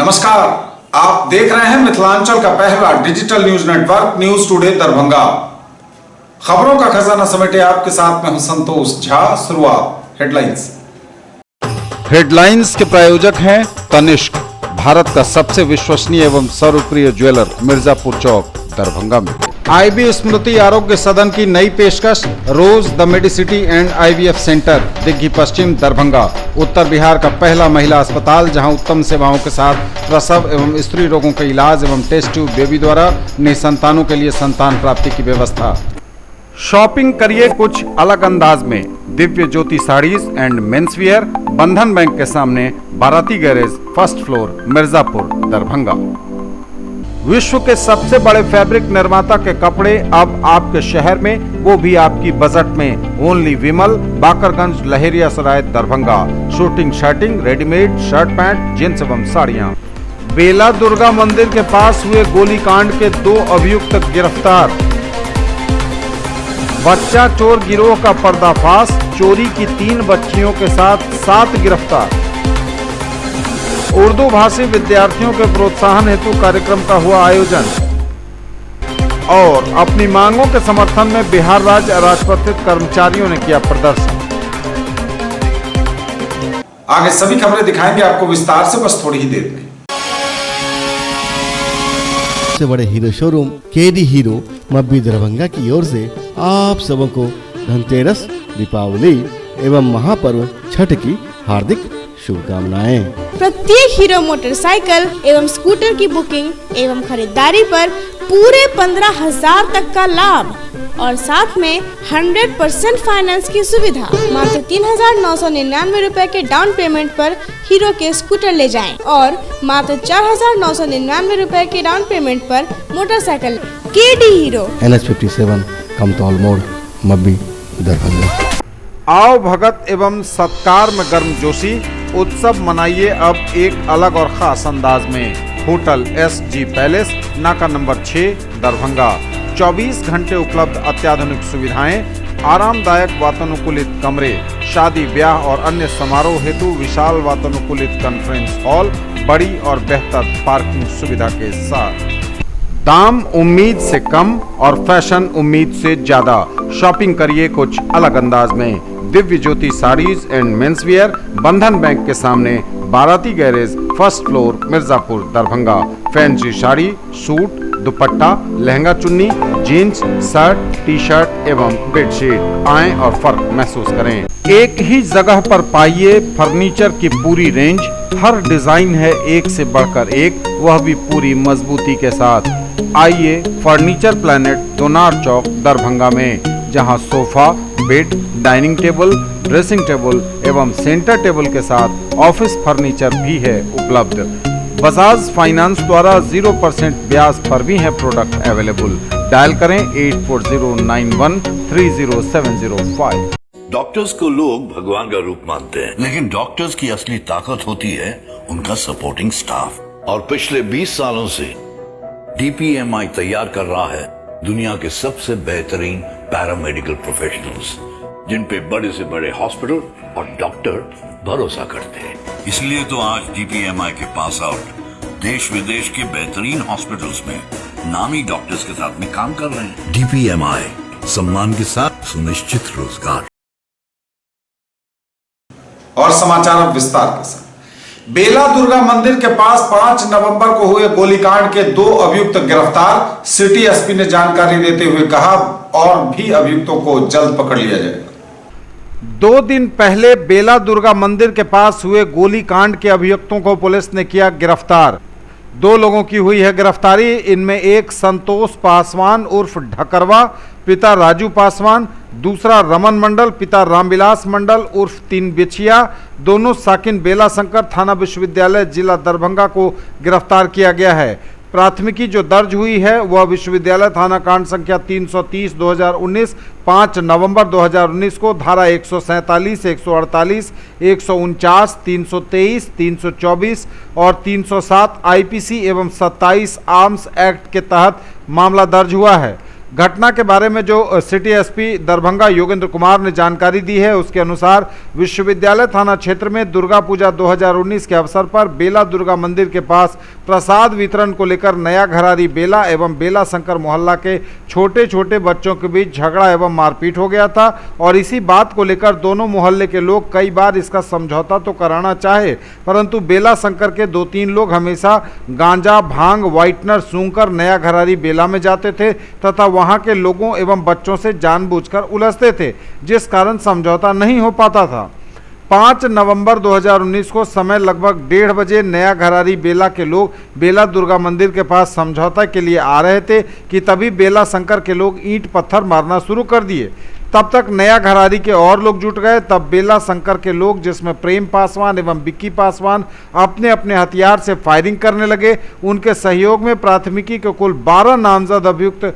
नमस्कार, आप देख रहे हैं मिथिलांचल का पहला digital news network news today Darbhanga. खबरों का खजाना समेटे आपके साथ में हूं संतोष झा। शुरुआत हेडलाइंस के प्रायोजक हैं तनिष्क, भारत का सबसे विश्वसनीय एवं सर्वप्रिय ज्वेलर, मिर्जापुर चौक, दरभंगा में। आईबी स्मृति आरोग्य सदन की नई पेशकश, Rose the Medicity and IVF centre, Digghi Paschim, Darbhanga. उत्तर बिहार का पहला महिला अस्पताल जहां उत्तम सेवाओं के साथ प्रसव एवं स्त्री रोगों के इलाज एवं टेस्ट ट्यूब बेबी द्वारा निसंतानों के लिए संतान प्राप्ति की व्यवस्था। शॉपिंग करिए कुछ अलग अंदाज में, दिव्य ज्योति साड़ीज एंड मेंसवियर, बंधन बैंक के सामने, बाराती garage, first floor, Mirzapur, Darbhanga. विश्व के सबसे बड़े फैब्रिक निर्माता के कपड़े अब आपके शहर में, वो भी आपकी बजट में। Only Vimal, Bakarganj, Laheriya Sarai, Darbhanga. Suiting shirting, readymade shirt pant, jeans एवं साड़ियाँ। बेला दुर्गा मंदिर के पास हुए गोलीकांड के 2 अभियुक्त गिरफ्तार। बच्चा चोर गिरोह का पर्दाफाश, चोरी की 3 बच्चियों के साथ 7 गिरफ्तार। उर्दू भाषी विद्यार्थियों के प्रोत्साहन हेतु कार्यक्रम का हुआ आयोजन। और अपनी मांगों के समर्थन में बिहार राज्य अराजपत्रित कर्मचारियों ने किया प्रदर्शन। आगे सभी खबरें दिखाएंगे आपको विस्तार से, बस थोड़ी ही देर में। सबसे बड़े hero showroom KD hero Mabbi Darbhanga की ओर से आप सबों को धनतेरस, दीपावली एवं महापर्व छठ की हार्दिक शुभकामनाएं। प्रत्येक हीरो मोटरसाइकिल एवं स्कूटर की बुकिंग एवं खरीदारी पर पूरे 15,000 तक का लाभ और साथ में 100% फाइनेंस की सुविधा। मात्र 3,999 रुपए के डाउन पेमेंट पर हीरो के स्कूटर ले जाएं और मात्र 4,999 रुपए के डाउन पेमेंट पर motorcycle. KD hero, NH57, Kamtaul मोड़, मब्बी, दरभंगा। आओ भगत एवं सत्कार में गर्मजोशी, उत्सव मनाइए अब एक अलग और खास अंदाज में। होटल SG पैलेस, नाका नंबर 6, दरभंगा। 24 घंटे उपलब्ध अत्याधुनिक सुविधाएं, आरामदायक वातानुकूलित कमरे, शादी ब्याह और अन्य समारोह हेतु विशाल वातानुकूलित कॉन्फ्रेंस हॉल, बड़ी और बेहतर पार्किंग सुविधा के साथ। दाम उम्मीद से कम और फैशन उम्मीद से ज्यादा। शॉपिंग करिए कुछ अलग अंदाज में। दिव्य ज्योति साड़ीज एंड मेंसवियर, बंधन बैंक के सामने, बाराती garage, first floor, Mirzapur, Darbhanga. Fancy sari, suit, दुपट्टा, लहंगा चुन्नी, जीन्स, शर्ट, टी शर्ट एवं बेडशीट। आएं और फर्क महसूस करें। एक ही जगह पर पाइए फर्नीचर की पूरी रेंज। हर डिजाइन है एक से बढ़कर एक, वह भी पूरी मजबूती के साथ। आइए फर्नीचर प्लैनेट, दोनार चौक, दरभंगा में, जहां sofa, bed, dining table, dressing table एवं सेंटर टेबल के साथ ऑफिस फर्नीचर भी है उपलब्ध। बजाज फाइनेंस द्वारा 0% ब्याज पर भी है प्रोडक्ट अवेलेबल। डायल करें 8409130705। डॉक्टर्स को लोग भगवान का रूप मानते हैं, लेकिन डॉक्टर्स की असली ताकत होती है उनका सपोर्टिंग स्टाफ। और पिछले 20 सालों से DPMI तैयार कर रहा है दुनिया के सबसे बेहतरीन पैरामेडिकल प्रोफेशनल्स, जिन पे बड़े से बड़े हॉस्पिटल और डॉक्टर भरोसा करते हैं। इसलिए तो आज DPMI के पास आउट देश विदेश के बेहतरीन हॉस्पिटल्स में नामी डॉक्टर्स के साथ में काम कर रहे हैं। DPMI, सम्मान के साथ सुनिश्चित रोजगार। और समाचार अब विस्तार के साथ। बेला दुर्गा मंदिर के पास 5 नवंबर को हुए गोलीकांड के 2 अभियुक्त गिरफ्तार। सिटी एसपी ने जानकारी देते हुए कहा और भी अभियुक्तों को जल्द पकड़ लिया जाएगा। 2 दिन पहले बेला दुर्गा मंदिर के पास हुए गोलीकांड के अभियुक्तों को पुलिस ने किया गिरफ्तार। 2 लोगों की हुई है गिरफ्तारी। इनमें एक संतोष पासवान उर्फ ढकरवा, पिता राजू पासवान, दूसरा रमन मंडल, पिता रामविलास मंडल उर्फ 3 बिछिया, दोनों साकिन बेला शंकर थाना विश्वविद्यालय जिला दरभंगा को गिरफ्तार किया गया है। प्राथमिकी जो दर्ज हुई है वह विश्वविद्यालय थाना कांड संख्या 330/2019, 5 नवंबर 2019 को धारा 147, 148, 149, 323, 324 और 307 IPC एवं 27 आर्म्स एक्ट के तहत मामला दर्ज हुआ है। घटना के बारे में जो सिटी एसपी दरभंगा योगेंद्र कुमार ने जानकारी दी है, उसके अनुसार विश्वविद्यालय थाना क्षेत्र में दुर्गा पूजा 2019 के अवसर पर बेला दुर्गा मंदिर के पास प्रसाद वितरण को लेकर नया घरारी बेला एवं बेला शंकर मोहल्ला के छोटे छोटे बच्चों के बीच झगड़ा एवं मारपीट हो गया था और इसी बात को लेकर दोनों मोहल्ले के लोग कई बार इसका समझौता तो कराना चाहे, परंतु बेला शंकर के 2-3 लोग हमेशा गांजा, भांग, व्हाइटनर सूंघकर नया घरारी बेला में जाते थे तथा वहां के लोगों एवं बच्चों से जानबूझकर उलझते थे, जिस कारण समझौता नहीं हो पाता था। 5 नवंबर 2019 को समय लगभग 1:30 बजे नया घरारी बेला के लोग बेला दुर्गा मंदिर के पास समझौता के लिए आ रहे थे कि तभी बेला शंकर के लोग ईंट पत्थर मारना शुरू कर दिए। तब तक नया घरारी के और लोग जुट गए। तब बेला शंकर के लोग, जिसमें प्रेम पासवान एवं विक्की पासवान, अपने अपने हथियार से फायरिंग करने लगे। उनके सहयोग में प्राथमिकी के कुल 12 नामजद अभियुक्त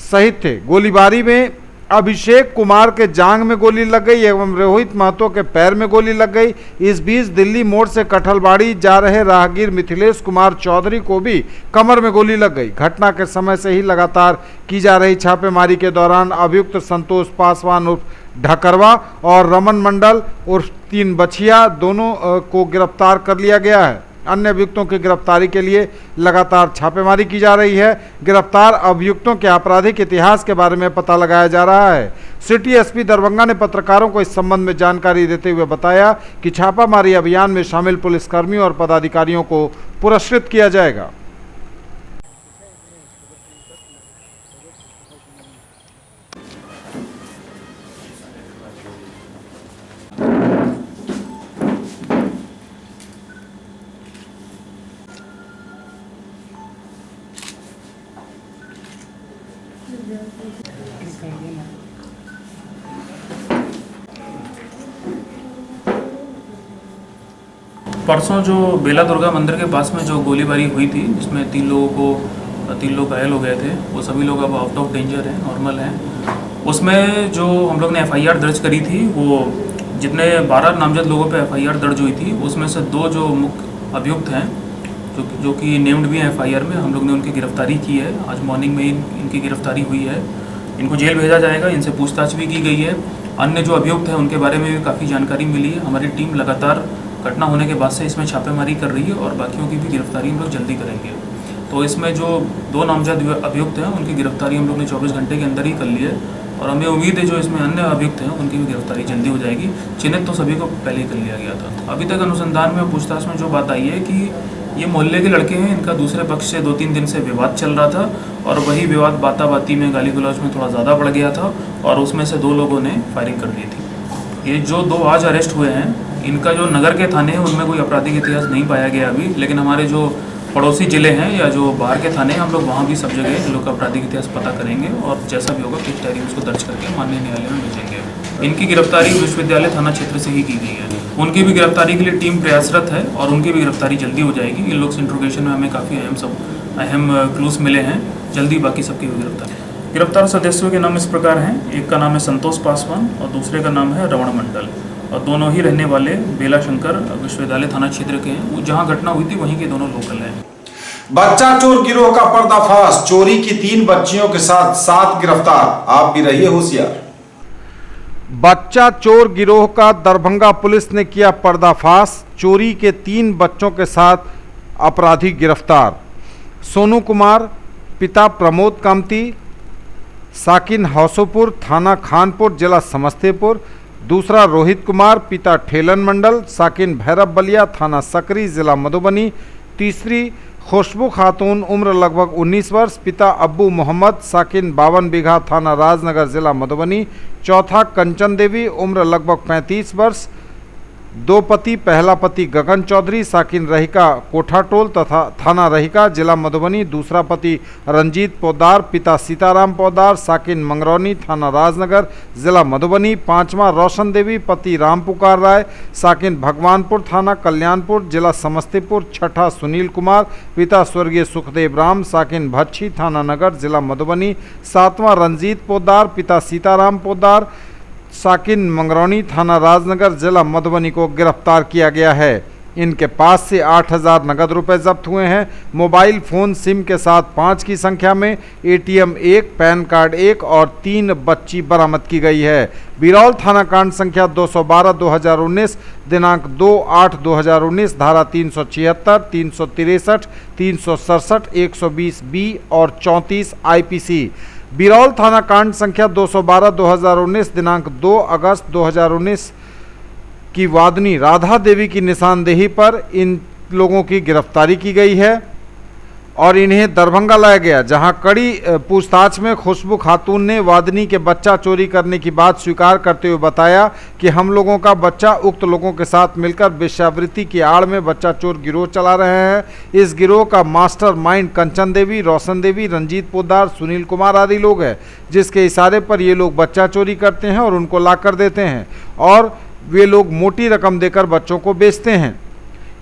सहित थे। गोलीबारी में अभिषेक कुमार के जांग में गोली लग गई एवं रोहित महतो के पैर में गोली लग गई। इस बीच दिल्ली मोड़ से कठलबाड़ी जा रहे राहगीर मिथिलेश कुमार चौधरी को भी कमर में गोली लग गई। घटना के समय से ही लगातार की जा रही छापेमारी के दौरान अभियुक्त संतोष पासवान उर्फ ढकरवा और रमन मंडल उर्फ 3 बछिया दोनों को गिरफ्तार कर लिया गया है। अन्य अभियुक्तों की गिरफ्तारी के लिए लगातार छापेमारी की जा रही है। गिरफ्तार अभियुक्तों के आपराधिक इतिहास के बारे में पता लगाया जा रहा है। सिटी एसपी दरभंगा ने पत्रकारों को इस संबंध में जानकारी देते हुए बताया कि छापामारी अभियान में शामिल पुलिसकर्मियों और पदाधिकारियों को पुरस्कृत किया जाएगा। परसों जो बेला दुर्गा मंदिर के पास में जो गोलीबारी हुई थी, जिसमें 3 लोग घायल हो गए थे, वो सभी लोग अब आउट ऑफ डेंजर हैं, नॉर्मल हैं। उसमें जो हम लोग ने एफआईआर दर्ज करी थी, वो जितने 12 नामजद लोगों पे एफआईआर दर्ज हुई थी, उसमें से 2 जो मुख्य अभियुक्त हैं जो कि नेम्ड भी हैं एफआईआर में, हम लोग ने उनकी गिरफ्तारी की है। आज मॉर्निंग में इनकी गिरफ्तारी हुई है। इनको जेल भेजा जाएगा, इनसे पूछताछ भी की गई है। अन्य जो अभियुक्त हैं उनके बारे में भी काफ़ी जानकारी मिली है। हमारी टीम लगातार घटना होने के बाद से इसमें छापेमारी कर रही है और बाकियों की भी गिरफ्तारी हम लोग जल्दी करेंगे। तो इसमें जो 2 नामजद अभियुक्त हैं उनकी गिरफ्तारी हम लोग ने 24 घंटे के अंदर ही कर ली है और हमें उम्मीद है जो इसमें अन्य अभियुक्त हैं उनकी भी गिरफ्तारी जल्दी हो जाएगी। चिन्हित तो सभी को पहले ही कर लिया गया था। अभी तक अनुसंधान में पूछताछ में जो बात आई है कि ये मोहल्ले के लड़के हैं, इनका दूसरे पक्ष से 2-3 दिन से विवाद चल रहा था और वही विवाद बाताबाती में, गाली गलौज में थोड़ा ज़्यादा बढ़ गया था और उसमें से 2 लोगों ने फायरिंग कर दी थी। ये जो 2 आज अरेस्ट हुए हैं, इनका जो नगर के थाने हैं उनमें कोई आपराधिक इतिहास नहीं पाया गया अभी, लेकिन हमारे जो पड़ोसी ज़िले हैं या जो बाहर के थाने हैं, हम लोग वहाँ भी सब जगह इन लोग का आपराधिक इतिहास पता करेंगे और जैसा भी होगा केस डायरी उसको दर्ज करके माननीय न्यायालय में भेजेंगे। इनकी गिरफ्तारी विश्वविद्यालय थाना क्षेत्र से ही की गई है। उनकी भी गिरफ्तारी के लिए टीम प्रयासरत है और उनकी भी गिरफ्तारी जल्दी हो जाएगी। इन लोग से इंट्रोगेशन में हमें काफ़ी अहम क्लूज मिले हैं, जल्दी बाकी सबकी भी गिरफ्तारी। गिरफ्तार सदस्यों के नाम इस प्रकार हैं। एक का नाम है संतोष पासवान और दूसरे का नाम है रमण मंडल और दोनों ही रहने वाले बेला शंकर विश्वविद्यालय थाना क्षेत्र के हैं। वो जहाँ घटना हुई थी वहीं के दोनों लोकल हैं। बच्चा चोर गिरोह का पर्दाफाश, चोरी की 3 बच्चियों के साथ 7 गिरफ्तार। आप भी रहिए होशियार। बच्चा चोर गिरोह का दरभंगा पुलिस ने किया पर्दाफाश, चोरी के 3 बच्चों के साथ अपराधी गिरफ्तार। सोनू कुमार पिता प्रमोद कामती, साकिन हौसोपुर, थाना खानपुर, जिला समस्तीपुर। दूसरा रोहित कुमार पिता ठेलन मंडल, साकिन भैरव बलिया, थाना सकरी, जिला मधुबनी। तीसरी खुशबू खातून, उम्र लगभग 19 वर्ष, पिता अब्बू मोहम्मद, साकिन 52 बीघा, थाना राजनगर, जिला मधुबनी। चौथा कंचन देवी, उम्र लगभग 35 वर्ष, 2 पति, पहला पति गगन चौधरी, साकिन रहिका कोठाटोल तथा थाना रहिका, जिला मधुबनी। दूसरा पति रंजीत पोदार, पिता सीताराम पोदार, साकिन मंगरौनी, थाना राजनगर, जिला मधुबनी। 5वां रोशन देवी, पति राम पुकार राय, साकिन भगवानपुर, थाना कल्याणपुर, जिला समस्तीपुर। 6ठा सुनील कुमार, पिता स्वर्गीय सुखदेव राम, साकिन भच्छी, थाना नगर, जिला मधुबनी। 7वां रंजीत पोदार, पिता सीताराम पोदार, साकिन मंगरौनी, थाना राजनगर, जिला मधुबनी को गिरफ्तार किया गया है। इनके पास से 8,000 नगद रुपए जब्त हुए हैं। मोबाइल फ़ोन सिम के साथ 5 की संख्या में ATM 1, पैन कार्ड 1 और 3 बच्ची बरामद की गई है। बिरौल थाना कांड संख्या 212/2019 दिनांक 2/8/2019 धारा 376, 363, 367, 120B और 34 IPC। बिरौल थाना कांड संख्या 212/2019 दिनांक 2 अगस्त 2019 की वादनी राधा देवी की निशानदेही पर इन लोगों की गिरफ्तारी की गई है और इन्हें दरभंगा लाया गया, जहां कड़ी पूछताछ में खुशबू खातून ने वादनी के बच्चा चोरी करने की बात स्वीकार करते हुए बताया कि हम लोगों का बच्चा उक्त लोगों के साथ मिलकर वेश्यावृत्ति की आड़ में बच्चा चोर गिरोह चला रहे हैं। इस गिरोह का मास्टर माइंड कंचन देवी, रोशन देवी, रंजीत पोद्दार, सुनील कुमार आदि लोग हैं, जिसके इशारे पर ये लोग बच्चा चोरी करते हैं और उनको ला कर देते हैं और वे लोग मोटी रकम देकर बच्चों को बेचते हैं।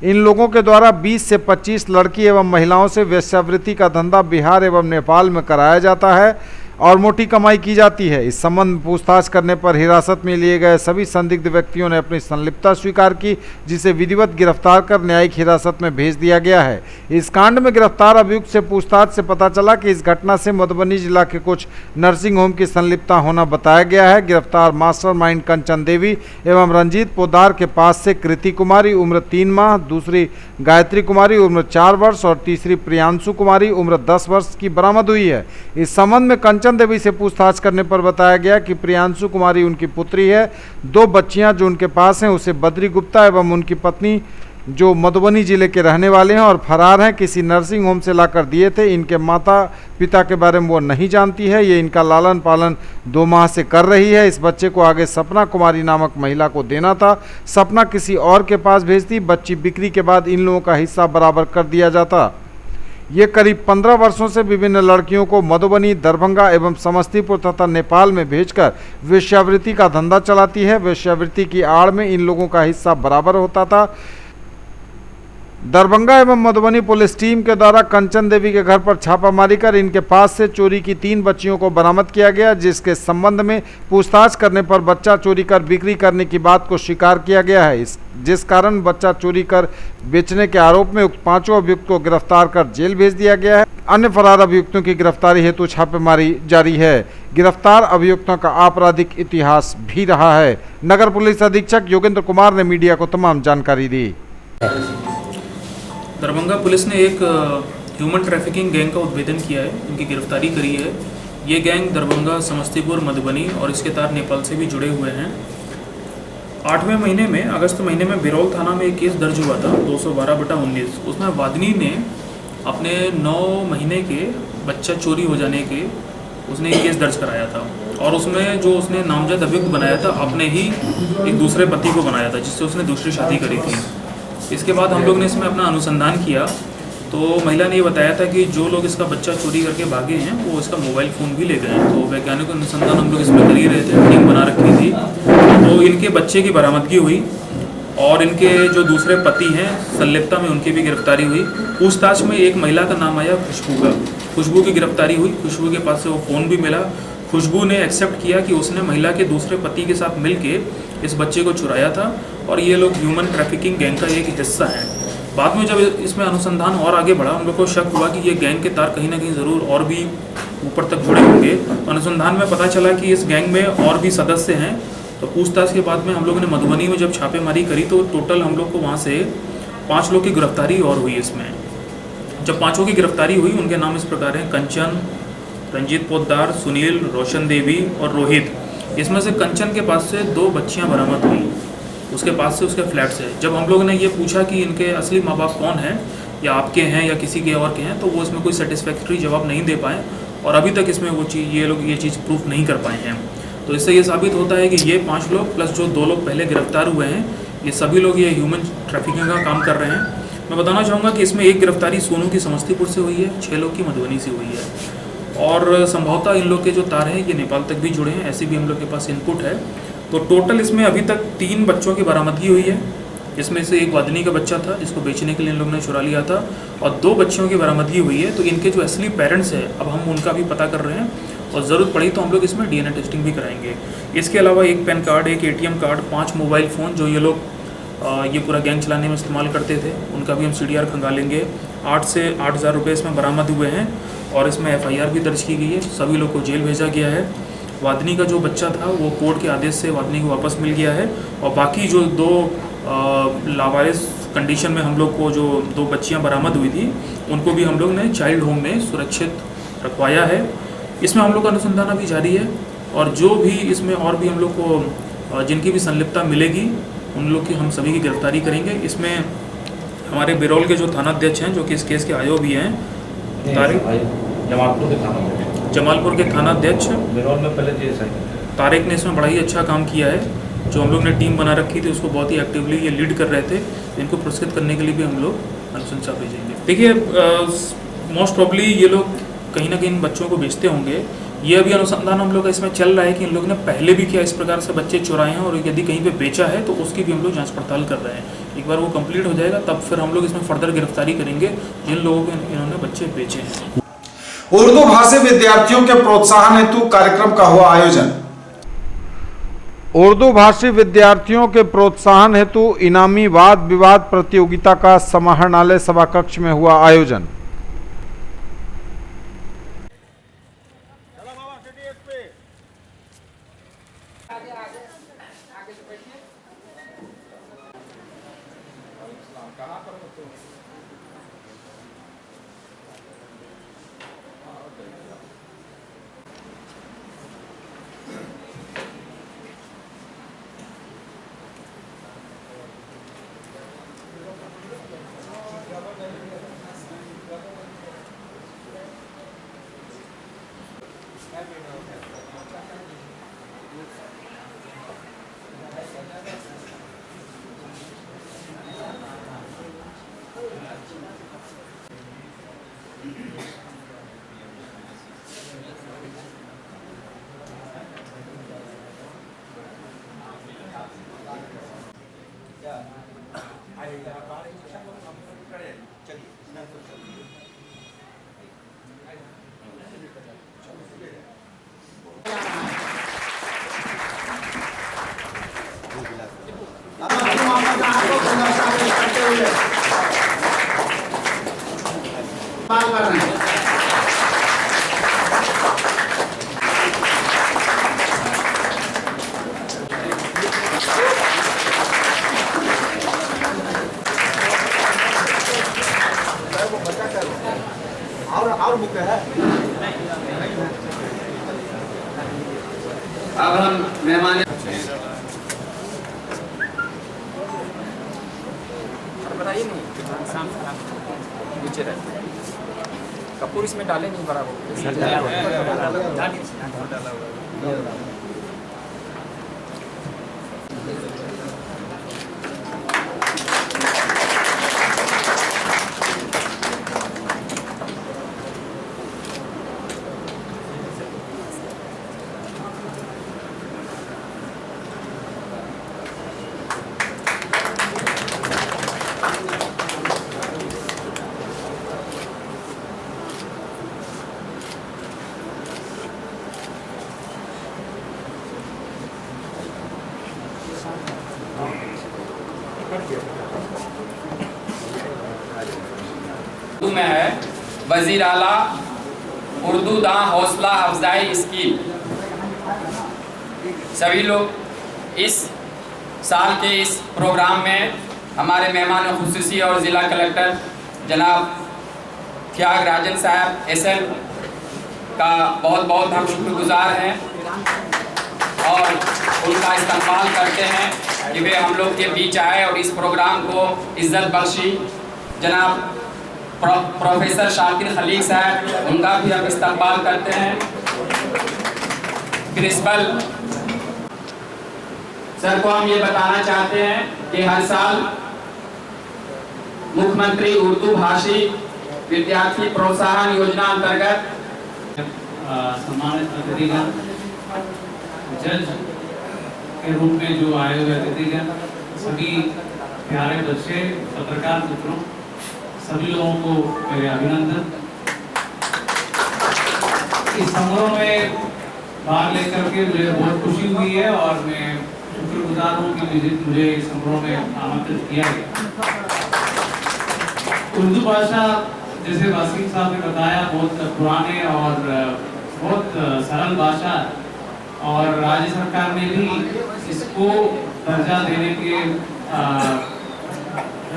इन लोगों के द्वारा 20 से 25 लड़की एवं महिलाओं से वेश्यावृत्ति का धंधा बिहार एवं नेपाल में कराया जाता है और मोटी कमाई की जाती है। इस संबंध में पूछताछ करने पर हिरासत में लिए गए सभी संदिग्ध व्यक्तियों ने अपनी संलिप्तता स्वीकार की, जिसे विधिवत गिरफ्तार कर न्यायिक हिरासत में भेज दिया गया है। इस कांड में गिरफ्तार अभियुक्त से पूछताछ से पता चला कि इस घटना से मधुबनी जिला के कुछ नर्सिंग होम की संलिप्तता होना बताया गया है। गिरफ्तार मास्टरमाइंड कंचन देवी एवं रंजीत पोद्दार के पास से कृति कुमारी उम्र 3 माह, दूसरी गायत्री कुमारी उम्र 4 वर्ष और तीसरी प्रियांशु कुमारी उम्र 10 वर्ष की बरामद हुई है। इस संबंध में कंचन देवी से पूछताछ करने पर बताया गया कि प्रियांशु कुमारी उनकी पुत्री है। 2 बच्चियां जो उनके पास हैं उसे बद्री गुप्ता एवं उनकी पत्नी जो मधुबनी जिले के रहने वाले हैं और फरार हैं, किसी नर्सिंग होम से लाकर दिए थे। इनके माता पिता के बारे में वो नहीं जानती है। ये इनका लालन पालन 2 माह से कर रही है। इस बच्चे को आगे सपना कुमारी नामक महिला को देना था। सपना किसी और के पास भेजती। बच्ची बिक्री के बाद इन लोगों का हिस्सा बराबर कर दिया जाता। ये करीब 15 वर्षों से विभिन्न लड़कियों को मधुबनी, दरभंगा एवं समस्तीपुर तथा नेपाल में भेजकर वेश्यावृत्ति का धंधा चलाती है। वेश्यावृत्ति की आड़ में इन लोगों का हिस्सा बराबर होता था। दरभंगा एवं मधुबनी पुलिस टीम के द्वारा कंचन देवी के घर पर छापामारी कर इनके पास से चोरी की 3 बच्चियों को बरामद किया गया, जिसके संबंध में पूछताछ करने पर बच्चा चोरी कर बिक्री करने की बात को स्वीकार किया गया है। जिस कारण बच्चा चोरी कर बेचने के आरोप में उक्त 5 अभियुक्त को गिरफ्तार कर जेल भेज दिया गया है। अन्य फरार अभियुक्तों की गिरफ्तारी हेतु छापेमारी जारी है। गिरफ्तार अभियुक्तों का आपराधिक इतिहास भी रहा है। नगर पुलिस अधीक्षक योगेंद्र कुमार ने मीडिया को तमाम जानकारी दी। दरभंगा पुलिस ने एक ह्यूमन ट्रैफिकिंग गैंग का उद्भेदन किया है, उनकी गिरफ्तारी करी है। ये गैंग दरभंगा, समस्तीपुर, मधुबनी और इसके तार नेपाल से भी जुड़े हुए हैं। 8वें महीने में, अगस्त महीने में बिरौल थाना में एक केस दर्ज हुआ था 212/19। उसमें वादनी ने अपने 9 महीने के बच्चा चोरी हो जाने के उसने एक केस दर्ज कराया था और उसमें जो उसने नामजद अभियुक्त बनाया था अपने ही एक दूसरे पति को बनाया था, जिससे उसने दूसरी शादी करी थी। इसके बाद हम लोग ने इसमें अपना अनुसंधान किया तो महिला ने ये बताया था कि जो लोग इसका बच्चा चोरी करके भागे हैं वो इसका मोबाइल फ़ोन भी ले गए हैं। तो वैज्ञानिक अनुसंधान हम लोग इसमें कर ही रहे थे, टीम बना रखी थी। तो इनके बच्चे की बरामदगी हुई और इनके जो दूसरे पति हैं संलिप्तता में उनकी भी गिरफ्तारी हुई। पूछताछ में एक महिला का नाम आया खुशबू का। खुशबू की गिरफ्तारी हुई। खुशबू के पास से वो फ़ोन भी मिला। खुशबू ने एक्सेप्ट किया कि उसने महिला के दूसरे पति के साथ मिलके इस बच्चे को चुराया था और ये लोग ह्यूमन ट्रैफिकिंग गैंग का एक हिस्सा है। बाद में जब इसमें अनुसंधान और आगे बढ़ा, हम लोग को शक हुआ कि ये गैंग के तार कहीं ना कहीं ज़रूर और भी ऊपर तक जुड़े होंगे। अनुसंधान में पता चला कि इस गैंग में और भी सदस्य हैं। तो पूछताछ के बाद में हम लोगों ने मधुबनी में जब छापेमारी करी तो टोटल हम लोग को वहाँ से 5 लोग की गिरफ्तारी और हुई। इसमें जब 5 की गिरफ्तारी हुई, उनके नाम इस प्रकार हैं: कंचन, रंजीत पोद्दार, सुनील, रोशन देवी और रोहित। इसमें से कंचन के पास से 2 बच्चियां बरामद हुई, उसके पास से, उसके फ्लैट से। जब हम लोगों ने ये पूछा कि इनके असली माँ बाप कौन हैं, या आपके हैं या किसी के और के हैं, तो वो इसमें कोई सेटिस्फैक्ट्री जवाब नहीं दे पाए और अभी तक इसमें वो चीज़ ये लोग ये चीज़ प्रूफ नहीं कर पाए हैं। तो इससे ये साबित होता है कि ये 5 लोग प्लस जो 2 लोग पहले गिरफ्तार हुए हैं, ये सभी लोग ये ह्यूमन ट्रैफिकिंग का काम कर रहे हैं। मैं बताना चाहूँगा कि इसमें एक गिरफ्तारी सोनू की समस्तीपुर से हुई है, 6 लोग की मधुबनी से हुई है और संभवतः इन लोग के जो तार हैं ये नेपाल तक भी जुड़े हैं, ऐसे भी हम लोग के पास इनपुट है। तो टोटल इसमें अभी तक 3 बच्चों की बरामदगी हुई है। इसमें से एक वादनी का बच्चा था जिसको बेचने के लिए इन लोगों ने चुरा लिया था और 2 बच्चियों की बरामदगी हुई है। तो इनके जो असली पेरेंट्स हैं अब हम उनका भी पता कर रहे हैं और ज़रूरत पड़ी तो हम लोग इसमें DNA टेस्टिंग भी कराएंगे। इसके अलावा एक पैन कार्ड, एक ATM कार्ड, 5 मोबाइल फ़ोन जो ये लोग ये पूरा गैंग चलाने में इस्तेमाल करते थे, उनका भी हम CDR खंगालेंगे। 8 से 8,000 रुपये इसमें बरामद हुए हैं और इसमें FIR भी दर्ज की गई है। सभी लोग को जेल भेजा गया है। वादनी का जो बच्चा था वो कोर्ट के आदेश से वादनी को वापस मिल गया है और बाकी जो 2 लावारिस कंडीशन में हम लोग को जो 2 बच्चियां बरामद हुई थी उनको भी हम लोग ने चाइल्ड होम में सुरक्षित रखवाया है। इसमें हम लोग का अनुसंधान अभी जारी है और जो भी इसमें और भी हम लोग को जिनकी भी संलिप्तता मिलेगी उन लोग की हम सभी की गिरफ्तारी करेंगे। इसमें हमारे बिरौल के जो थानाध्यक्ष हैं जो कि इस केस के आयो भी हैं, जमालपुर के थानाध्यक्ष बिरौल में पहले तारिक ने इसमें बड़ा ही अच्छा काम किया है। जो हम लोग ने टीम बना रखी थी उसको बहुत ही एक्टिवली ये लीड कर रहे थे। इनको पुरस्कृत करने के लिए भी हम लोग अनुशंसा भेजेंगे। देखिए मोस्ट प्रॉब्ली ये लोग कहीं ना कहीं इन बच्चों को बेचते होंगे। ये अभी अनुसंधान हम लोग का इसमें चल रहा है कि इन लोगों ने पहले भी क्या इस प्रकार से बच्चे चुराए हैं और यदि कहीं पे बेचा है तो उसकी भी हम लोग जांच पड़ताल कर रहे हैं। एक बार वो कंप्लीट हो जाएगा तब फिर हम लोग इसमें फर्दर गिरफ्तारी करेंगे जिन लोगों को इन्होंने बच्चे बेचे हैं। उर्दू भाषी विद्यार्थियों के प्रोत्साहन हेतु कार्यक्रम का हुआ आयोजन। उर्दू भाषी विद्यार्थियों के प्रोत्साहन हेतु इनामी वाद विवाद प्रतियोगिता का समाहरणालय सभा कक्ष में हुआ आयोजन। अब हम मेहमान बताइए नहीं नीचे रहते कपूर इसमें डाले नहीं बराबर। में है वजीर आला उर्दू दां हौसला अफजाई स्कीम। सभी लोग इस साल के इस प्रोग्राम में हमारे मेहमान खुसूसी और ज़िला कलेक्टर जनाब त्यागराजन साहब SL का बहुत बहुत हम शुक्रगुजार हैं और उनका इस्तेमाल करते हैं कि वे हम लोग के बीच आए और इस प्रोग्राम को इज्जत बख्शी। जनाब प्रोफेसर शाकिर खलीक साहब उनका भी हम इस्तेमाल करते हैं। प्रिंसिपल सर को हम ये बताना चाहते हैं कि हर साल मुख्यमंत्री उर्दू भाषी विद्यार्थी प्रोत्साहन योजना अंतर्गत सम्मानित अतिथिगण, जज के रूप में जो आए हुए अतिथिगण, सभी प्यारे बच्चे, पत्रकार मित्रों, सभी लोगों को मेरे अभिनंदन। इस समारोह में भाग लेकर के मुझे बहुत खुशी हुई है और मैं शुक्रगुजार हूँ कि मुझे इस समारोह में आमंत्रित किया गया। उर्दू भाषा, जैसे वासिम साहब ने बताया, बहुत पुराने और बहुत सरल भाषा है और राज्य सरकार ने भी इसको दर्जा देने के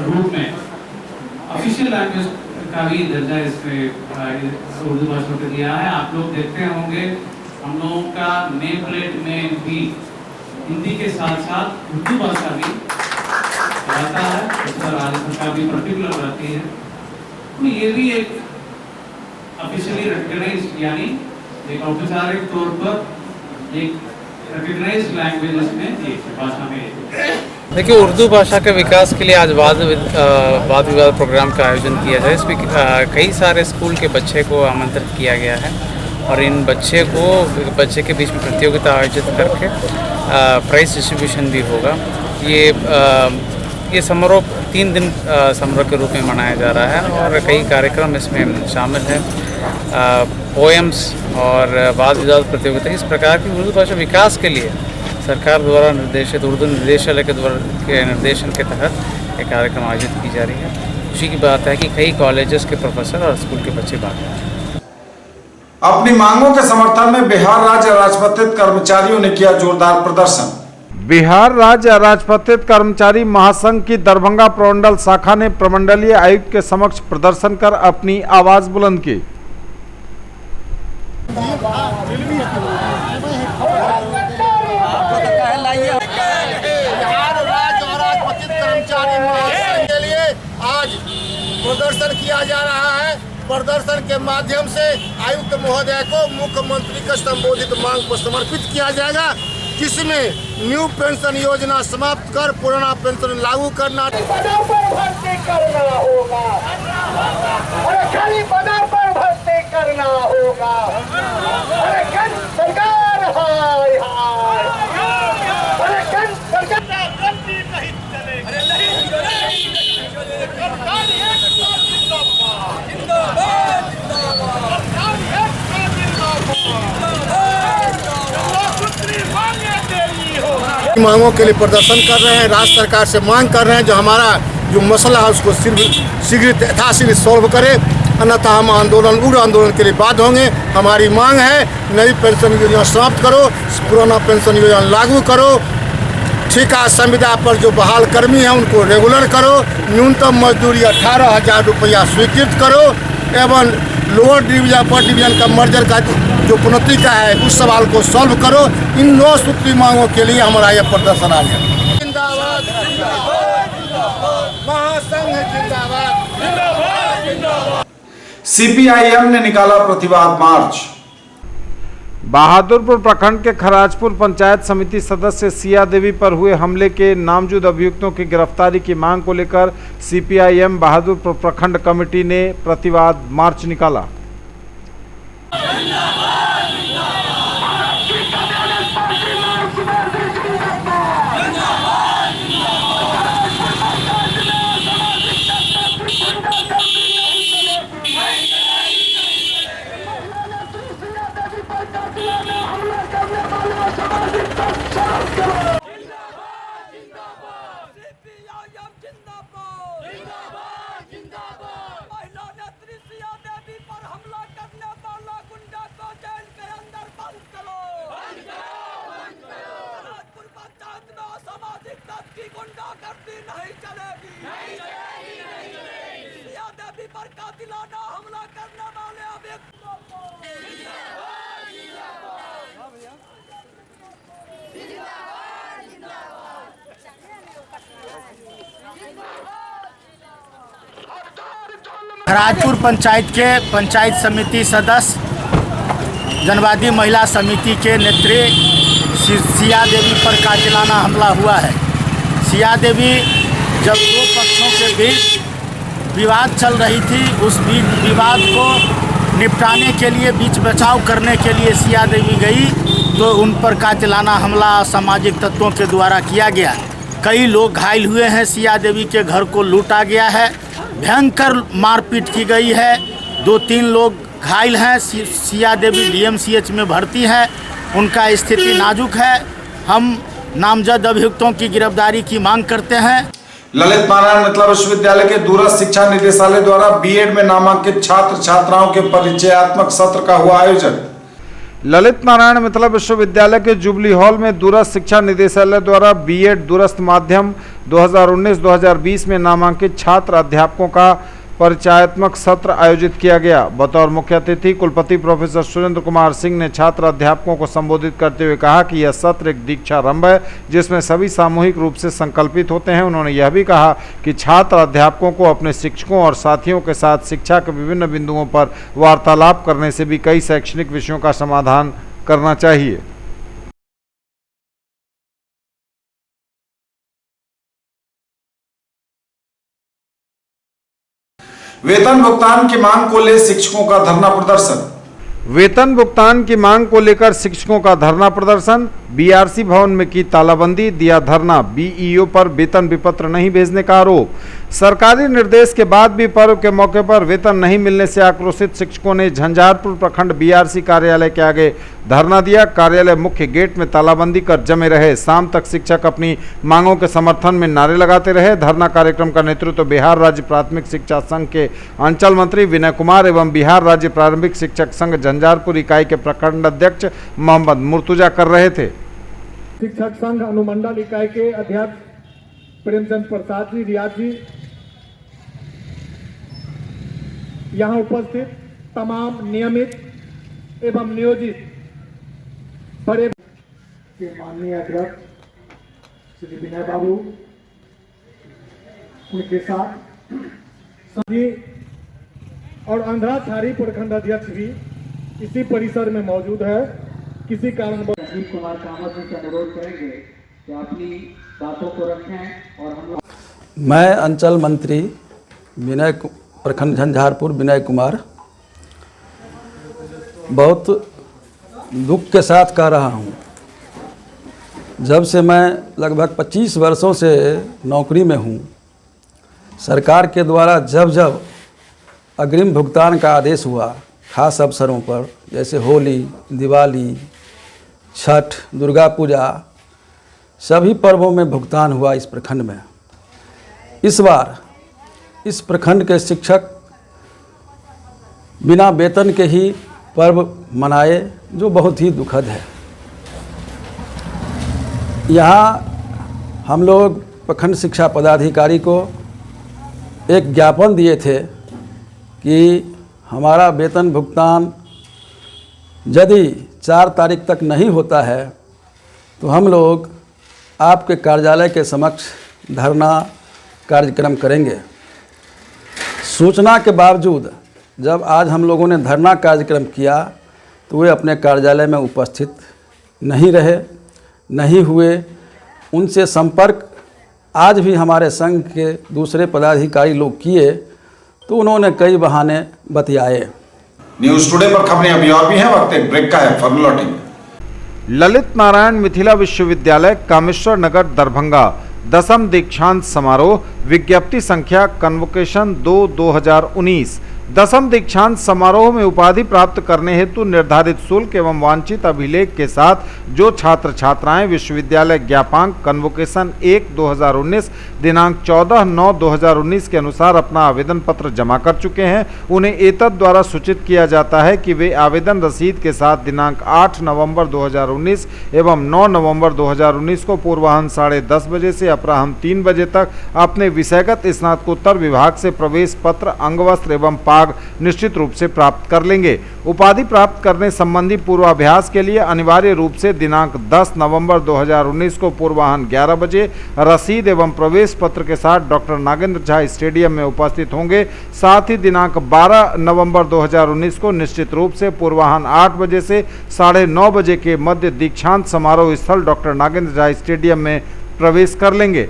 रूप में ऑफिशियल लैंग्वेज का भी दर्जा इसमें उर्दू भाषा को दिया है। आप लोग देखते होंगे हम लोगों का नेम प्लेट में भी हिंदी के साथ साथ उर्दू भाषा भी रहता है, उस पर राज्य सरकार भी पर्टिकुलर रहती है। तो ये भी एक ऑफिशियली रिकॉग्नाइज्ड, यानी एक औपचारिक तौर पर एक रिकॉग्नाइज्ड लैंग्वेज में एक भाषा में। देखिए, उर्दू भाषा के विकास के लिए आज वाद विवाद प्रोग्राम का आयोजन किया है। इसमें कई सारे स्कूल के बच्चे को आमंत्रित किया गया है और इन बच्चे के बीच में प्रतियोगिता आयोजित करके प्राइज डिस्ट्रीब्यूशन भी होगा। ये समारोह 3 दिन समारोह के रूप में मनाया जा रहा है और कई कार्यक्रम इसमें शामिल हैं। पोएम्स और वाद विवाद प्रतियोगिता, इस प्रकार की उर्दू भाषा विकास के लिए सरकार द्वारा निर्देशित उर्दू निदेशालय के निर्देशन के तहत ये कार्यक्रम आयोजित की जा रही है। खुशी की बात है कि कई कॉलेजेस के प्रोफेसर और स्कूल के बच्चे भाग रहे हैं। अपनी मांगों के समर्थन में बिहार राज्य अराजपत्रित कर्मचारियों ने किया जोरदार प्रदर्शन। बिहार राज्य अराजपत्रित कर्मचारी महासंघ की दरभंगा प्रमंडल शाखा ने प्रमंडलीय आयुक्त के समक्ष प्रदर्शन कर अपनी आवाज बुलंद की। बिहार राज्य अराजपत्रित कर्मचारी महासंघ के लिए आज प्रदर्शन किया जा रहा है। प्रदर्शन के माध्यम से आयुक्त महोदय को मुख्यमंत्री का संबोधित मांग पर समर्पित किया जाएगा, जिसमें न्यू पेंशन योजना समाप्त कर पुराना पेंशन लागू करना, पदों पर भर्ती करना होगा, अरे खाली पदों पर भर्ती करना होगा, अरे केंद्र सरकार हाय हाय, अरे केंद्र सरकार गलती नहीं चलेगी, अरे नहीं मांगों के लिए प्रदर्शन कर रहे हैं। राज्य सरकार से मांग कर रहे हैं जो हमारा जो मसला है उसको शीघ्र यथाशीघ्र सॉल्व करे, अन्यथा हम उग्र आंदोलन के लिए बाध्य होंगे। हमारी मांग है नई पेंशन योजना समाप्त करो, पुराना पेंशन योजना लागू करो, ठेका संविदा पर जो बहाल कर्मी हैं उनको रेगुलर करो, न्यूनतम मजदूरी 18,000 रुपया स्वीकृत करो एवं लोअर डिवीजन अपर डिवीजन का मर्जर का जो प्रोन्नति का है उस सवाल को सॉल्व करो। इन 9 सूत्री मांगों के लिए हमारा यह प्रदर्शन आज है। जिंदाबाद महासंघ, जिंदाबाद। सीपीआईएम ने निकाला प्रतिवाद मार्च। बहादुरपुर प्रखंड के खराजपुर पंचायत समिति सदस्य सिया देवी पर हुए हमले के नामजद अभियुक्तों की गिरफ्तारी की मांग को लेकर सीपीआईएम बहादुरपुर प्रखंड कमेटी ने प्रतिवाद मार्च निकाला। खराजपुर पंचायत के पंचायत समिति सदस्य जनवादी महिला समिति के नेत्री सिया देवी पर कातिलाना हमला हुआ है। सिया देवी जब 2 पक्षों के बीच विवाद चल रही थी, उस विवाद को निपटाने के लिए, बीच बचाव करने के लिए सिया देवी गई तो उन पर कातिलाना हमला असामाजिक तत्वों के द्वारा किया गया। कई लोग घायल हुए हैं। सिया देवी के घर को लूटा गया है, भयंकर मारपीट की गई है। 2-3 लोग घायल हैं। सिया देवी DMCH में भर्ती है, उनका स्थिति नाजुक है। हम नामजद अभियुक्तों की गिरफ्तारी की मांग करते हैं। ललित नारायण मिथिला विश्वविद्यालय के दूरस्थ शिक्षा निदेशालय द्वारा बीएड में नामांकित छात्र छात्राओं के परिचयात्मक सत्र का हुआ आयोजन। ललित नारायण मिथिला विश्वविद्यालय के जुबली हॉल में दूरस्थ शिक्षा निदेशालय द्वारा बीएड दूरस्थ माध्यम 2019-2020 में नामांकित छात्र अध्यापकों का परिचयात्मक सत्र आयोजित किया गया। बतौर मुख्य अतिथि कुलपति प्रोफेसर सुरेंद्र कुमार सिंह ने छात्र अध्यापकों को संबोधित करते हुए कहा कि यह सत्र एक दीक्षारंभ है जिसमें सभी सामूहिक रूप से संकल्पित होते हैं। उन्होंने यह भी कहा कि छात्र अध्यापकों को अपने शिक्षकों और साथियों के साथ शिक्षा के विभिन्न बिंदुओं पर वार्तालाप करने से भी कई शैक्षणिक विषयों का समाधान करना चाहिए। वेतन भुगतान की मांग को ले शिक्षकों का धरना प्रदर्शन। वेतन भुगतान की मांग को लेकर शिक्षकों का धरना प्रदर्शन। बीआरसी भवन में की तालाबंदी, दिया धरना। बीईओ पर वेतन विपत्र नहीं भेजने का आरोप। सरकारी निर्देश के बाद भी पर्व के मौके पर वेतन नहीं मिलने से आक्रोशित शिक्षकों ने झंझारपुर प्रखंड बीआरसी कार्यालय के आगे धरना दिया। कार्यालय मुख्य गेट में तालाबंदी कर जमे रहे। शाम तक शिक्षक अपनी मांगों के समर्थन में नारे लगाते रहे। धरना कार्यक्रम का नेतृत्व बिहार राज्य प्राथमिक शिक्षा संघ के अंचल मंत्री विनय कुमार एवं बिहार राज्य प्रारंभिक शिक्षक संघ झंझारपुर इकाई के प्रखंड अध्यक्ष मोहम्मद मुर्तुजा कर रहे थे। शिक्षक संघ अनुमंडल इकाई के अध्यक्ष प्रेमचंद प्रसाद जी रियाज जी, यहाँ उपस्थित तमाम नियमित एवं नियोजित बड़े के माननीय अध्यक्ष श्री विनय बाबू, उनके साथ सभी और अंधराछारी प्रखंड अध्यक्ष भी इसी परिसर में मौजूद है। किसी कारण राजीव कुमार कामत जी से अनुरोध करेंगे कि अपनी बातों को रखें और हम लोग। मैं अंचल मंत्री विनय प्रखंड झंझारपुर विनय कुमार बहुत दुख के साथ कह रहा हूँ, जब से मैं लगभग 25 वर्षों से नौकरी में हूँ, सरकार के द्वारा जब जब अग्रिम भुगतान का आदेश हुआ खास अवसरों पर जैसे होली, दिवाली, छठ, दुर्गा पूजा, सभी पर्वों में भुगतान हुआ इस प्रखंड में। इस बार इस प्रखंड के शिक्षक बिना वेतन के ही पर्व मनाए, जो बहुत ही दुखद है। यहाँ हम लोग प्रखंड शिक्षा पदाधिकारी को एक ज्ञापन दिए थे कि हमारा वेतन भुगतान यदि 4 तारीख तक नहीं होता है तो हम लोग आपके कार्यालय के समक्ष धरना कार्यक्रम करेंगे। सूचना के बावजूद जब आज हम लोगों ने धरना कार्यक्रम किया तो वे अपने कार्यालय में उपस्थित नहीं रहे, नहीं हुए। उनसे संपर्क आज भी हमारे संघ के दूसरे पदाधिकारी लोग किए तो उन्होंने कई बहाने बतियाए। न्यूज टुडे पर खबरें अभी और भी हैं, वक्त एक ब्रेक का है, फॉर्मूला। ललित नारायण मिथिला विश्वविद्यालय कामेश्वर नगर दरभंगा 10वीं दीक्षांत समारोह विज्ञप्ति संख्या कन्वोकेशन 2/2019। 10वीं दीक्षांत समारोह में उपाधि प्राप्त करने हेतु निर्धारित शुल्क एवं वांछित अभिलेख के साथ जो छात्र छात्राएं विश्वविद्यालय ज्ञापांक कन्वोकेशन 1/2019 दिनांक 14/9/2019 के अनुसार अपना आवेदन पत्र जमा कर चुके हैं, उन्हें एतद द्वारा सूचित किया जाता है कि वे आवेदन रसीद के साथ दिनांक 8 नवंबर 2019 एवं 9 नवंबर 2019 को पूर्वाह्न 10:30 बजे से अपराह्न 3 बजे तक अपने विषयगत स्नातकोत्तर विभाग से प्रवेश पत्र, अंगवस्त्र एवं निश्चित रूप से प्राप्त कर लेंगे। उपाधि प्राप्त करने संबंधी पूर्वाभ्यास के लिए अनिवार्य रूप से दिनांक 10 नवंबर 2019 को पूर्वाह्न 11 बजे रसीद एवं प्रवेश पत्र के साथ डॉक्टर नागेंद्र झा स्टेडियम में उपस्थित होंगे। साथ ही दिनांक 12 नवंबर 2019 को निश्चित रूप से पूर्वाह्न 8 बजे से 9:30 बजे के मध्य दीक्षांत समारोह स्थल डॉक्टर नागेंद्र झा स्टेडियम में प्रवेश कर लेंगे।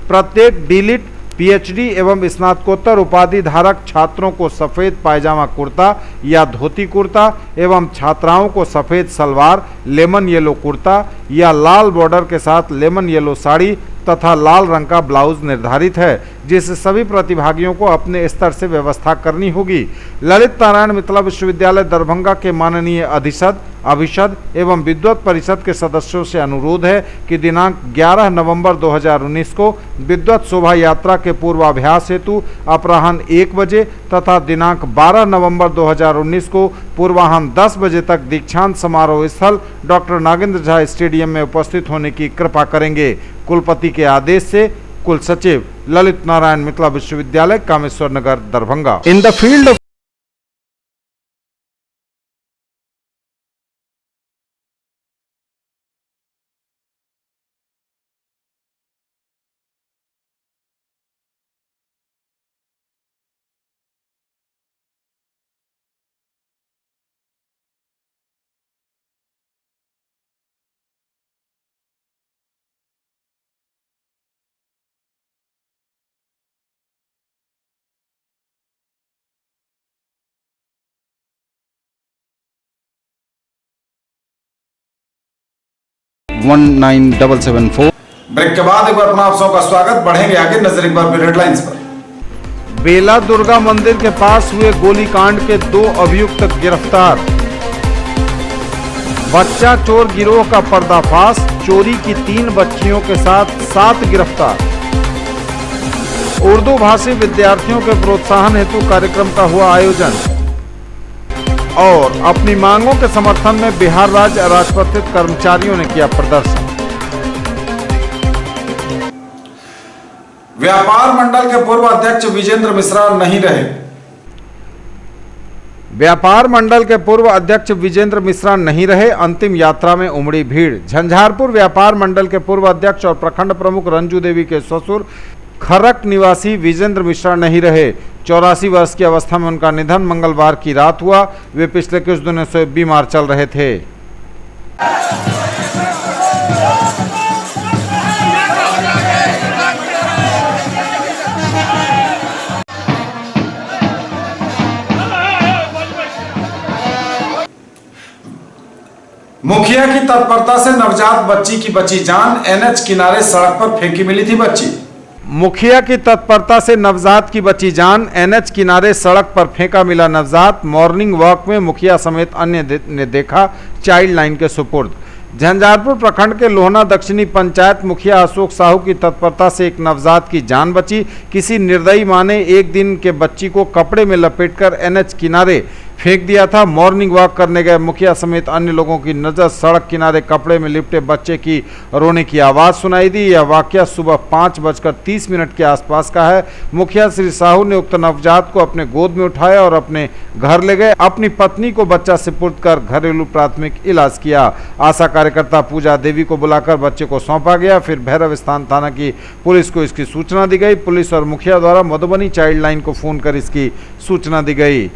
प्रत्येक डीलिट, पीएचडी एवं स्नातकोत्तर उपाधि धारक छात्रों को सफ़ेद पायजामा कुर्ता या धोती कुर्ता एवं छात्राओं को सफ़ेद सलवार, लेमन येलो कुर्ता या लाल बॉर्डर के साथ लेमन येलो साड़ी तथा लाल रंग का ब्लाउज निर्धारित है। जिस सभी प्रतिभागियों को अपने स्तर से व्यवस्था करनी होगी। ललित नारायण मिथिला विश्वविद्यालय दरभंगा के माननीय अधिशद, अभिषद एवं विद्वत परिषद के सदस्यों से अनुरोध है कि दिनांक 11 नवंबर 2019 को विद्वत शोभा यात्रा के पूर्वाभ्यास हेतु अपराह्न 1 बजे तथा दिनांक 12 नवंबर 2019 को पूर्वाह्न 10 बजे तक दीक्षांत समारोह स्थल डॉक्टर नागेंद्र झा स्टेडियम में उपस्थित होने की कृपा करेंगे। कुलपति के आदेश से कुल सचिव, ललित नारायण मिथिला विश्वविद्यालय, Kameshwar Nagar, Darbhanga. In the field break के बाद एक बार अपना आप सबका स्वागत। बढ़ेंगे आगे, नजर एक बार हेडलाइंस पर। बेला दुर्गा मंदिर के पास हुए गोलीकांड के 2 अभियुक्त गिरफ्तार। बच्चा चोर गिरोह का पर्दाफाश, चोरी की 3 बच्चियों के साथ 7 गिरफ्तार। उर्दू भाषी विद्यार्थियों के प्रोत्साहन हेतु कार्यक्रम का हुआ आयोजन। और अपनी मांगों के समर्थन में बिहार राज्य अराजपत्रित कर्मचारियों ने किया प्रदर्शन। व्यापार मंडल के पूर्व अध्यक्ष विजेंद्र मिश्रा नहीं रहे। व्यापार मंडल के पूर्व अध्यक्ष विजेंद्र मिश्रा नहीं रहे, अंतिम यात्रा में उमड़ी भीड़। झंझारपुर व्यापार मंडल के पूर्व अध्यक्ष और प्रखंड प्रमुख रंजू देवी के ससुर खरक निवासी विजेंद्र मिश्रा नहीं रहे। 84 वर्ष की अवस्था में उनका निधन मंगलवार की रात हुआ। वे पिछले कुछ दिनों से बीमार चल रहे थे। मुखिया की तत्परता से नवजात बच्ची की बची जान। एनएच किनारे सड़क पर फेंकी मिली थी बच्ची। मुखिया की तत्परता से नवजात की बची जान। एनएच किनारे सड़क पर फेंका मिला नवजात। मॉर्निंग वॉक में मुखिया समेत अन्य ने देखा चाइल्ड लाइन के सुपुर्द। झंझारपुर प्रखंड के लोहना दक्षिणी पंचायत मुखिया अशोक साहू की तत्परता से एक नवजात की जान बची। किसी निर्दयी मां ने 1 दिन के बच्ची को कपड़े में लपेटकर एनएच किनारे फेंक दिया था। मॉर्निंग वॉक करने गए मुखिया समेत अन्य लोगों की नजर सड़क किनारे कपड़े में लिपटे बच्चे की रोने की आवाज सुनाई दी। यह वाकया सुबह 5:30 के आसपास का है। मुखिया श्री साहू ने उक्त नवजात को अपने गोद में उठाया और अपने घर ले गए। अपनी पत्नी को बच्चा सुपुर्द कर घरेलू प्राथमिक इलाज किया। आशा कार्यकर्ता पूजा देवी को बुलाकर बच्चे को सौंपा गया। फिर भैरव स्थान थाना की पुलिस को इसकी सूचना दी गई। पुलिस और मुखिया द्वारा मधुबनी चाइल्ड लाइन को फोन कर इसकी सूचना दी गई।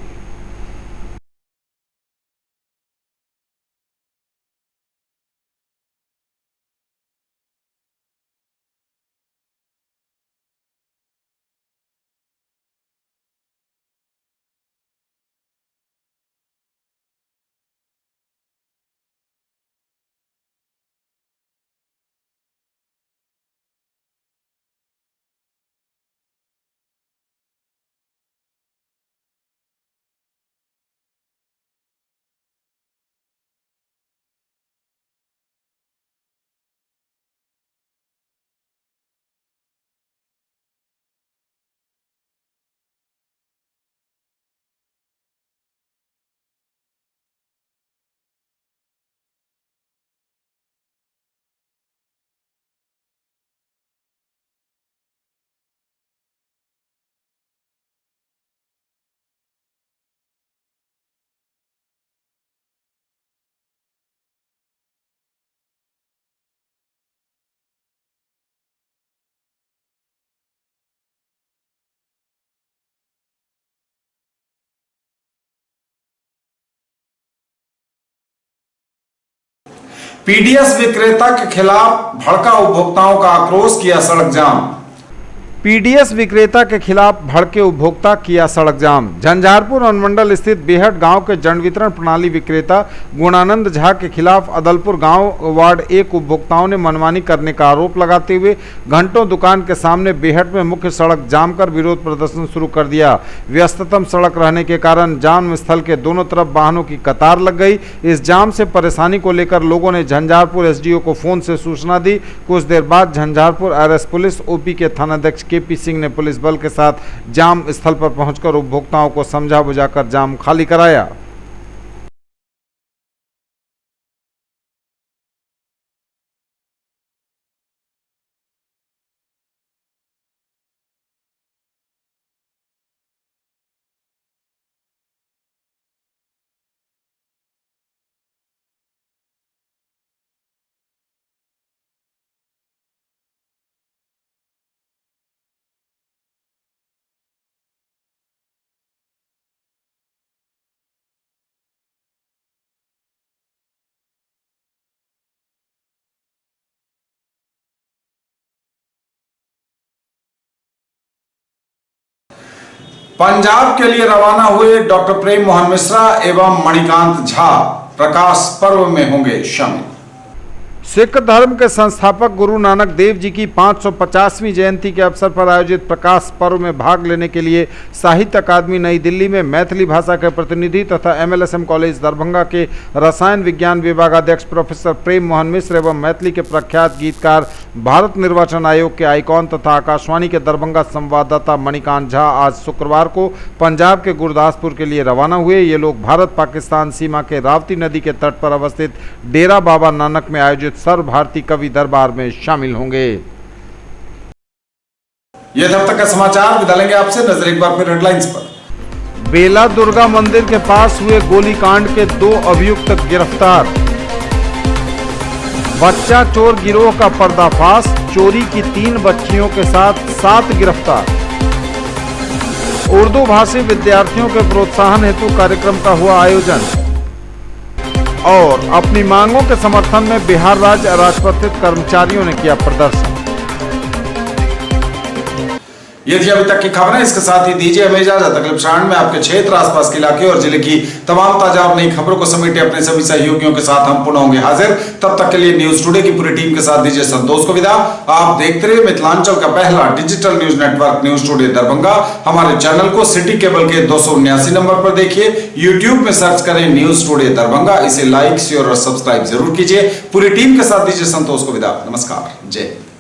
पीडीएस विक्रेता के खिलाफ भड़का उपभोक्ताओं का आक्रोश, किया सड़क जाम। पीडीएस विक्रेता के खिलाफ भड़के उपभोक्ता, किया सड़क जाम। झंझारपुर अनुमंडल स्थित बेहट गांव के जन वितरण प्रणाली विक्रेता गुणानंद झा के खिलाफ अदलपुर गांव वार्ड 1 उपभोक्ताओं ने मनमानी करने का आरोप लगाते हुए घंटों दुकान के सामने बेहट में मुख्य सड़क जाम कर विरोध प्रदर्शन शुरू कर दिया। व्यस्ततम सड़क रहने के कारण जाम स्थल के दोनों तरफ वाहनों की कतार लग गई। इस जाम से परेशानी को लेकर लोगों ने झंझारपुर एसडीओ को फोन से सूचना दी। कुछ देर बाद झंझारपुर आरएस पुलिस ओपी के थानाध्यक्ष केपी सिंह ने पुलिस बल के साथ जाम स्थल पर पहुंचकर उपभोक्ताओं को समझा बुझाकर जाम खाली कराया। पंजाब के लिए रवाना हुए डॉक्टर प्रेम मोहन मिश्रा एवं मणिकांत झा प्रकाश पर्व में होंगे शामिल। सिख धर्म के संस्थापक गुरु नानक देव जी की 550वीं जयंती के अवसर पर आयोजित प्रकाश पर्व में भाग लेने के लिए साहित्य अकादमी नई दिल्ली में मैथिली भाषा के प्रतिनिधि तथा एमएलएसएम कॉलेज दरभंगा के रसायन विज्ञान विभागाध्यक्ष प्रोफेसर प्रेम मोहन मिश्र एवं मैथिली के प्रख्यात गीतकार, भारत निर्वाचन आयोग के आइकॉन तथा आकाशवाणी के दरभंगा संवाददाता मणिकांत झा आज शुक्रवार को पंजाब के गुरदासपुर के लिए रवाना हुए। ये लोग भारत पाकिस्तान सीमा के रावती नदी के तट पर अवस्थित डेरा बाबा नानक में आयोजित सर्व भारतीय कवि दरबार में शामिल होंगे। ये तब तक का समाचार। विदा लेंगे आपसे, नजर एक बार फिर हेडलाइंस पर। बेला दुर्गा मंदिर के पास हुए गोलीकांड के 2 अभियुक्त गिरफ्तार। बच्चा चोर गिरोह का पर्दाफाश, चोरी की 3 बच्चियों के साथ 7 गिरफ्तार। उर्दू भाषी विद्यार्थियों के प्रोत्साहन हेतु कार्यक्रम का हुआ आयोजन। और अपनी मांगों के समर्थन में बिहार राज्य अराजपत्रित कर्मचारियों ने किया प्रदर्शन। ये थी अभी तक की खबरें। इसके साथ ही दीजिए हमें इजाजत। अगले क्षण में आपके क्षेत्र, आसपास के इलाके और जिले की तमाम ताजा और नई खबरों को समेटे अपने सभी सहयोगियों के साथ हम पुनः होंगे हाजिर। तब तक के लिए न्यूज टुडे की पूरी टीम के साथ दीजिए संतोष को विदा। आप देखते रहिए मिथिलांचल का पहला digital news network news today Darbhanga. हमारे चैनल को सिटी केबल के 279 नंबर पर देखिए। यूट्यूब में सर्च करें न्यूज टुडे दरभंगा। इसे लाइक, शेयर और सब्सक्राइब जरूर कीजिए। पूरी टीम के साथ दीजिए संतोष को विदा। नमस्कार, जय हिंद।